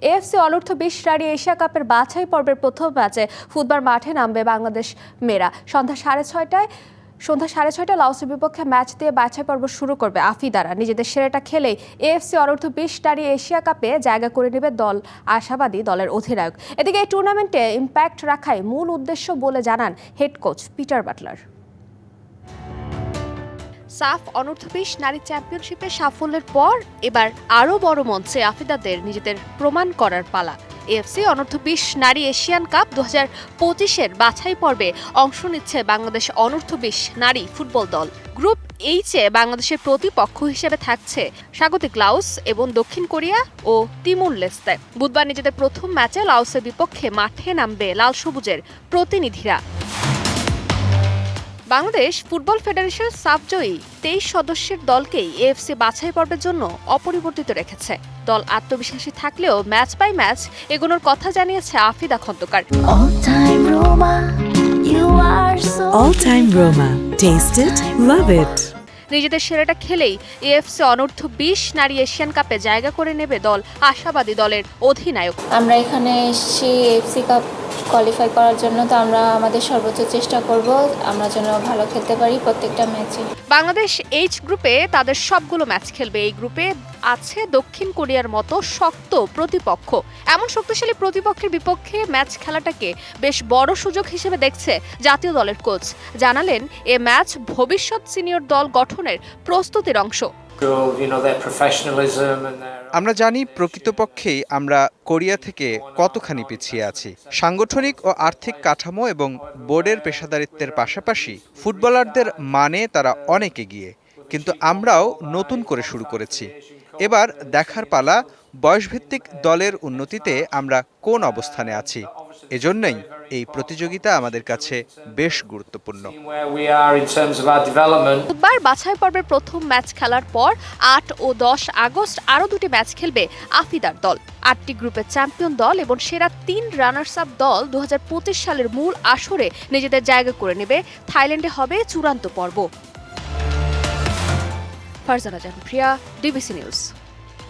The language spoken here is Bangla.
এএফসি অনূর্ধ্ব-20 রানি এশিয়া কাপের বাছাই পর্বের প্রথম ম্যাচে ফুটবল মাঠে নামবে বাংলাদেশ মেয়েরা। সন্ধ্যা 6:30টায় লাওসের বিপক্ষে ম্যাচ দিয়ে বাছাই পর্ব শুরু করবে আফিদারা। নিজেদের সেরাটা খেলেই এএফসি অনূর্ধ্ব-20 রানি এশিয়া কাপে জায়গা করে নেবে দল, আশাবাদী দলের অধিনায়ক। এদিকে এই টুর্নামেন্টে ইম্প্যাক্ট রাখাই মূল উদ্দেশ্য বলে জানান হেড কোচ পিটার বাটলার। সাফ অনূর্ধ্ব-20 নারী চ্যাম্পিয়নশিপের সাফল্যের পর এবার আরও বড় মঞ্চে আফিদাদের নিজেদের প্রমাণ করার পালা। এএফসি অনূর্ধ্ব-20 নারী এশিয়ান কাপ 2025-এর বাছাই পর্বে অংশ নিচ্ছে বাংলাদেশ অনূর্ধ্ব-20 নারী ফুটবল দল। গ্রুপ এইচে বাংলাদেশের প্রতিপক্ষ হিসেবে থাকছে স্বাগতিক লাওস এবং দক্ষিণ কোরিয়া ও তিমুর লেস্তে। বুধবার নিজেদের প্রথম ম্যাচে লাওসের বিপক্ষে মাঠে নামবে লাল সবুজের প্রতিনিধিরা। বাংলাদেশ ফুটবল ফেডারেশন সাফজয়ী 23 সদস্যের দলকেই এএফসি বাছাই পর্বের জন্য অপরিবর্তিত রেখেছে। দল আত্মবিশ্বাসী থাকলেও ম্যাচ বাই ম্যাচ এগোনোর কথা জানিয়েছে Afida Khandakar. All time Roma. Taste it, love it. নিজেদের সেরাটা খেলেই এএফসি অনূর্ধ্ব-20 নারী এশিয়ান কাপে জায়গা করে নেবে দল, আশাবাদী দলের অধিনায়ক। আমরা এখানে এসেছি এএফসি কাপ কোয়ালিফাই করার জন্য, তো আমরা আমাদের সর্বোচ্চ চেষ্টা করব আমরা যেন ভালো খেলতে পারি প্রত্যেকটা ম্যাচে। বাংলাদেশ এইচ গ্রুপে তাদের সবগুলো ম্যাচ খেলবে। এই গ্রুপে আছে দক্ষিণ কোরিয়ার মতো শক্ত প্রতিপক্ষ। এমন শক্তিশালী প্রতিপক্ষের বিপক্ষে ম্যাচ খেলাটাকে বেশ বড় সুযোগ হিসেবে দেখছে জাতীয় দলের কোচ। জানালেন এ ম্যাচ ভবিষ্যৎ সিনিয়র দল গঠনের প্রস্তুতির অংশ। আমরা জানি প্রকৃতপক্ষেই আমরা কোরিয়া থেকে কতখানি পিছিয়ে আছি। সাংগঠনিক ও আর্থিক কাঠামো এবং বোর্ডের পেশাদারিত্বের পাশাপাশি ফুটবলারদের মানে তারা অনেক এগিয়ে, কিন্তু আমরাও নতুন করে শুরু করেছি। এবার দেখার পালা বয়সভিত্তিক দলের উন্নতিতে আমরা কোন অবস্থানে আছি। এজন্যই এই প্রতিযোগিতা আমাদের কাছে বেশ গুরুত্বপূর্ণ। বুধবার বাছাই পর্বের প্রথম ম্যাচ খেলার পর 8 ও 10 আগস্ট আরও দুটি ম্যাচ খেলবে আফিদার দল। 8টি গ্রুপের চ্যাম্পিয়ন দল এবং সেরা 3 রানার্স আপ দল 2025 সালের মূল আসরে নিজেদের জায়গা করে নেবে। থাইল্যান্ডে হবে চূড়ান্ত পর্ব। ফারজানা জাহান প্রিয়া, ডিবিসি নিউজ।